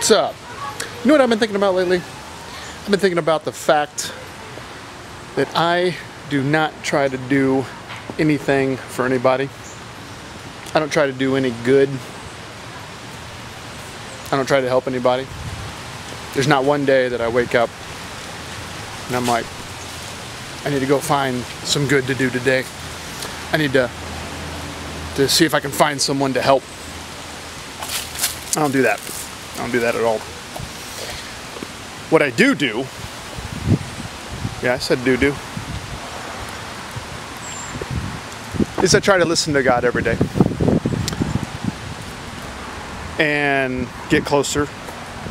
What's up? You know what I've been thinking about lately? I've been thinking about the fact that I do not try to do anything for anybody. I don't try to do any good. I don't try to help anybody. There's not one day that I wake up and I'm like, I need to go find some good to do today. I need to see if I can find someone to help. I don't do that. I don't do that at all. What I do, yeah, I said do, is I try to listen to God every day and get closer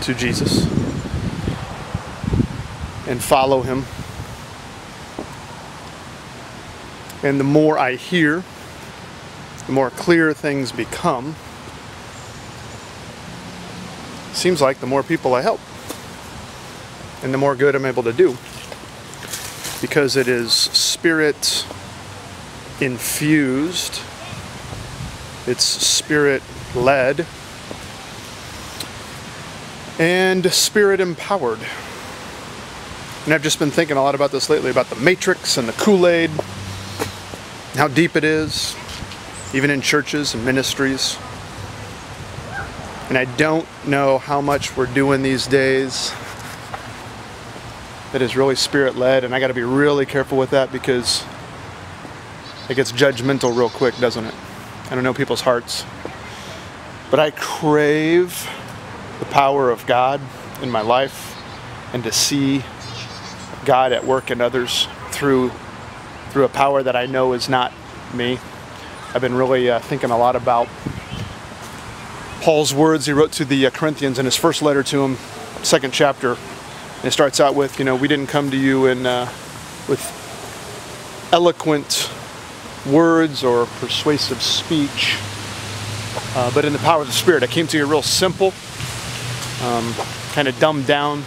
to Jesus and follow Him. And the more I hear, the more clear things become. Seems like the more people I help and the more good I'm able to do, because it is spirit infused, it's spirit led, and spirit empowered. And I've just been thinking a lot about this lately, about the Matrix and the Kool-Aid, how deep it is, even in churches and ministries. And I don't know how much we're doing these days that is really spirit-led, and I got to be really careful with that, because it gets judgmental real quick, doesn't it? I don't know people's hearts. But I crave the power of God in my life, and to see God at work in others through a power that I know is not me. I've been really thinking a lot about Paul's words he wrote to the Corinthians in his first letter to them, 2nd chapter. And it starts out with, we didn't come to you with eloquent words or persuasive speech, but in the power of the Spirit. I came to you real simple, kind of dumbed down,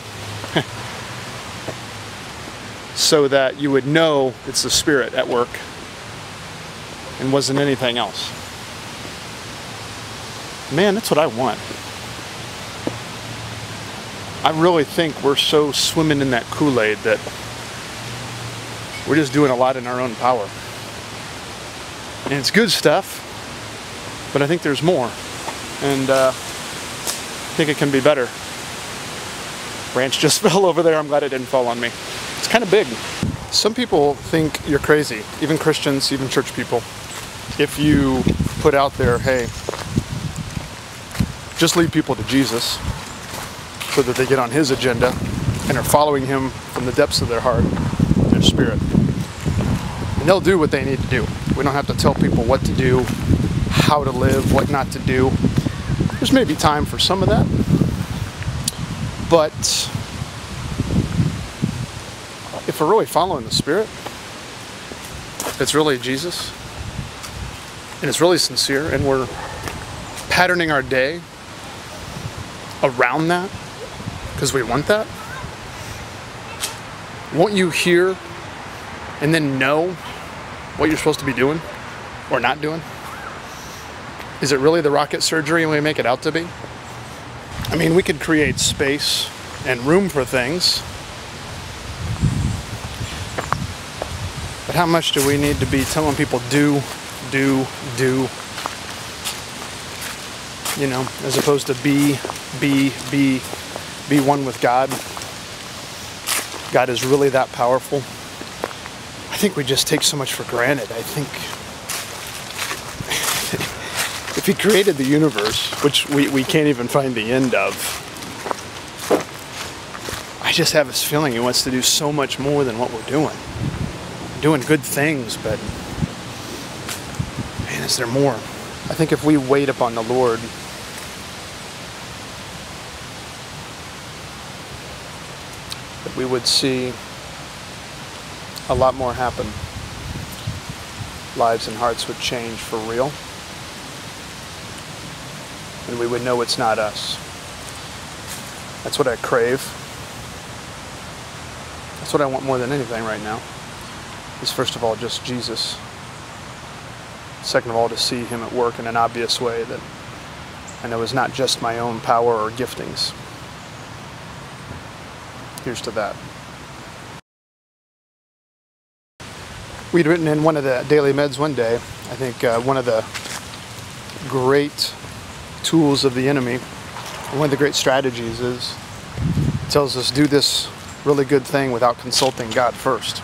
so that you would know it's the Spirit at work and wasn't anything else. Man, that's what I want. I really think we're so swimming in that Kool-Aid that we're just doing a lot in our own power. And it's good stuff, but I think there's more. And I think it can be better. Branch just fell over there. I'm glad it didn't fall on me. It's kind of big. Some people think you're crazy, even Christians, even church people, if you put out there, hey, just lead people to Jesus so that they get on His agenda and are following Him from the depths of their heart, their spirit. And they'll do what they need to do. We don't have to tell people what to do, how to live, what not to do. There's maybe time for some of that. But if we're really following the Spirit, it's really Jesus, and it's really sincere, and we're patterning our day around that because we want that, won't you hear and then know what you're supposed to be doing or not doing? Is it really the rocket surgery we make it out to be? I mean, we could create space and room for things, but how much do we need to be telling people do, as opposed to be one with God? God is really that powerful. I think we just take so much for granted. I think if He created the universe, which we can't even find the end of, I just have this feeling He wants to do so much more than what we're doing. Doing good things, but man, is there more? I think if we wait upon the Lord, that we would see a lot more happen. Lives and hearts would change for real. And we would know it's not us. That's what I crave. That's what I want more than anything right now. Is first of all just Jesus. Second of all, to see Him at work in an obvious way that I know is not just my own power or giftings, Here's to that. We'd written in one of the daily meds one day, I think one of the great tools of the enemy, one of the great strategies is, it tells us do this really good thing without consulting God first.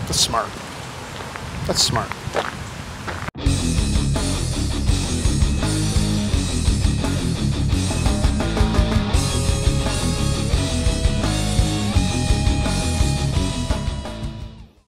That's smart. That's smart.